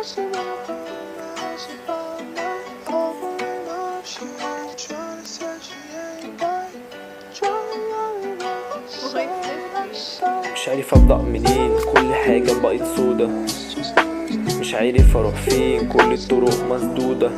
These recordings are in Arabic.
مش عارف ابدأ منين، كل حاجة بقت سودا. مش عارف اروح فين، كل الطرق مسدودة.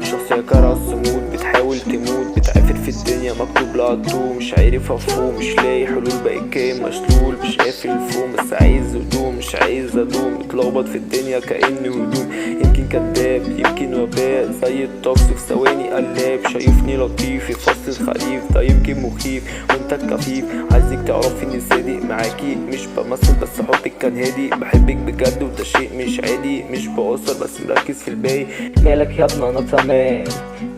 شخصية كاره الصمود، بتحاول تموت، بتعافر في الدنيا مكتوب لها الطوم. مش عارف افوق، مش لاقي حلول، بقيت كائن مشلول، مش قافل الفوم بس عايز هدوم. مش عايز ادوم، متلخبط في الدنيا كأني هدوم. يمكن كداب، يمكن وباء، زي الطقس في ثواني قلاب. شايفني لطيف في فصل الخريف، ده يمكن مخيف وانت الكفيف. عايزك تعرفي اني صادق معاكي، مش بمثل بس حبك كان هادي. بحبك بجد وده شيء مش عادي، مش بقصر بس مركز في الباقي. مالك يا ابني؟ انا تمام،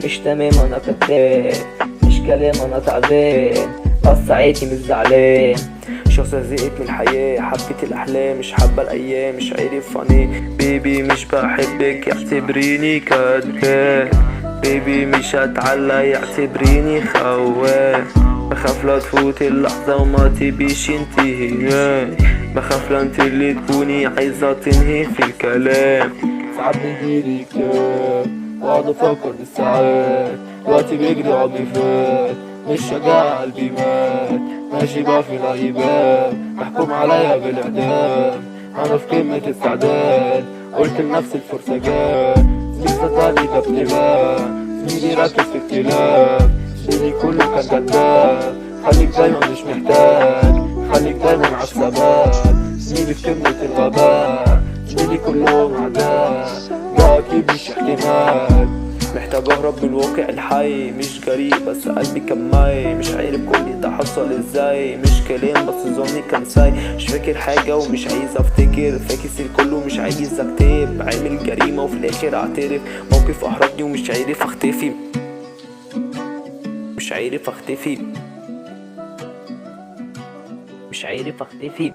مش تمام انا كداب، مش كلام انا تعبان، بس عادي مش زعلان. شخصية زهقت من الحياة، حبت الأحلام مش حابة الأيام. مش عارف عني بيبي، مش بحبك يعتبريني كداب. بيبي مش هتعلق يعتبريني خواب. بخاف لا تفوت اللحظة وما تبيش انتهي. بخاف لا انت اللي تكوني عايزة تنهي في الكلام. ساعات بيجيلي اكتئاب واقعد افكر بالساعات، وقتي بيجري عمري فات، مش شجاع قلبي مات. ماشي بقى في الغيبات، محكوم عليا بالاعدام، انا في قمة استعداد. قلت لنفسي الفرصة جات، زميلي صدقني ده ابتلاء، زميلي ركز في اختلاف، زميلي كله كان كداب. خليك دايما مش محتاج، خليك دايما عالثبات، زميلي في قمة الغباء، زميلي كلهم عداء، ده اكيد مش احتمال. محتاج اهرب من الواقع الحي، مش جريء بس قلبي كان ماي. مش عارف كل ده حصل ازاي، مش كلام بس ظني كان ساي. مش فاكر حاجة ومش عايز افتكر، فاكس الكل ومش عايز اكتب. عامل جريمة وفي الاخر اعترف، موقف احرجني ومش عارف اختفي. مش عارف اختفي، مش عارف اختفي.